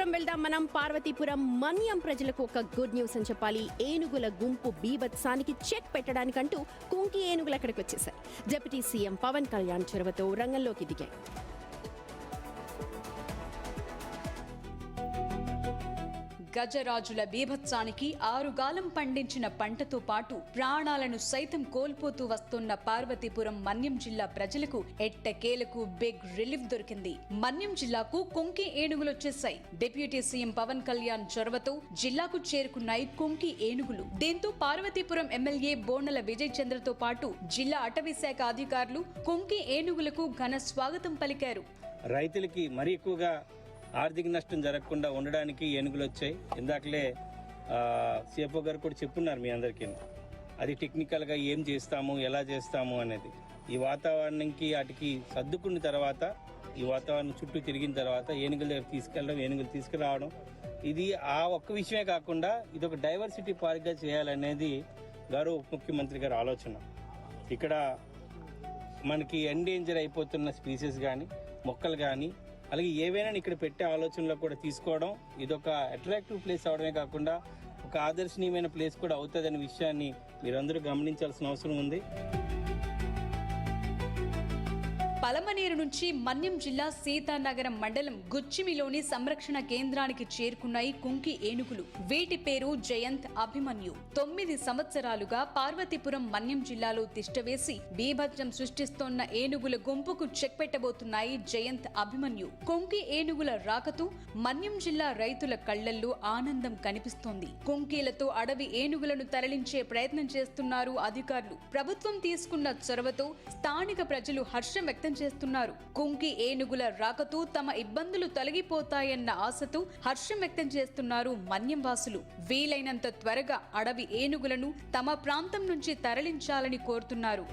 పార్వతీపురం వెళ్దాం. మనం పార్వతీపురం మన్యం ప్రజలకు ఒక గుడ్ న్యూస్ అని చెప్పాలి. ఏనుగుల గుంపు బీభత్సానికి చెక్ పెట్టడానికంటూ కుంకి ఏనుగులు అక్కడికి వచ్చేసాయి. డిప్యూటీ సీఎం పవన్ కళ్యాణ్ చొరవతో రంగంలోకి దిగాయి. గజరాజుల బీభత్సానికి ఆరుగాలం పండించిన పంటతో పాటు ప్రాణాలను సైతం కోల్పోతూ వస్తున్న పార్వతీపురం మన్యం జిల్లా ప్రజలకు ఎట్టకేలకు బిగ్ రిలీఫ్ దొరికింది. మన్యం జిల్లాకు కుంకి ఏనుగులొచ్చేశాయి. డిప్యూటీ సీఎం పవన్ కళ్యాణ్ చొరవతో జిల్లాకు చేరుకున్నాయి కుంకి ఏనుగులు. దీంతో పార్వతీపురం ఎమ్మెల్యే బోనల విజయ్ చంద్రతో పాటు జిల్లా అటవీ శాఖ అధికారులు కుంకి ఏనుగులకు ఘన స్వాగతం పలికారు. రైతులకి మరీ ఎక్కువగా ఆర్థిక నష్టం జరగకుండా ఉండడానికి ఏనుగులు వచ్చాయి. ఇందాకలే సిఎఫ్ఓ గారు కూడా చెప్పున్నారు మీ అందరికీ. అది టెక్నికల్గా ఏం చేస్తాము, ఎలా చేస్తాము అనేది. ఈ వాతావరణంకి వాటికి సర్దుకున్న తర్వాత, ఈ వాతావరణం చుట్టూ తిరిగిన తర్వాత ఏనుగుల దగ్గర తీసుకెళ్ళడం, ఏనుగులు తీసుకురావడం, ఇది ఆ ఒక్క విషయమే కాకుండా ఇది ఒక డైవర్సిటీ పార్క్గా చేయాలనేది గౌరవ ఉప ముఖ్యమంత్రి గారి ఆలోచన. ఇక్కడ మనకి ఎండేంజర్ అయిపోతున్న స్పీసీస్ కానీ, మొక్కలు కానీ, అలాగే ఏవైనా ఇక్కడ పెట్టే ఆలోచనలో కూడా తీసుకోవడం, ఇదొక అట్రాక్టివ్ ప్లేస్ అవడమే కాకుండా ఒక ఆదర్శనీయమైన ప్లేస్ కూడా అవుతుందనే విషయాన్ని మీరందరూ గమనించాల్సిన అవసరం ఉంది. పలమనేరు నుంచి మన్యం జిల్లా సీతానగరం మండలం గుచ్చిమిలోని సంరక్షణ కేంద్రానికి చేరుకున్నాయి కుంకి ఏనుగులు. వీటి పేరు జయంత్, అభిమన్యు. 9 సంవత్సరాలుగా పార్వతీపురం మన్యం జిల్లాలో తిష్టవేసి బీభత్సం సృష్టిస్తోన్న ఏనుగుల గుంపుకు చెక్ పెట్టబోతున్నాయి జయంత్, అభిమన్యు. కుంకి ఏనుగుల రాకతో మన్యం జిల్లా రైతుల కళ్లల్లో ఆనందం కనిపిస్తోంది. కుంకీలతో అడవి ఏనుగులను తరలించే ప్రయత్నం చేస్తున్నారు అధికారులు. ప్రభుత్వం తీసుకున్న చొరవతో స్థానిక ప్రజలు హర్షం వ్యక్తం చేస్తున్నారు. కుంకి ఏనుగుల రాకతో తమ ఇబ్బందులు తొలగిపోతాయన్న ఆశతో హర్షం వ్యక్తం చేస్తున్నారు మన్యం వాసులు. వీలైనంత త్వరగా అడవి ఏనుగులను తమ ప్రాంతం నుంచి తరలించాలని కోరుతున్నారు.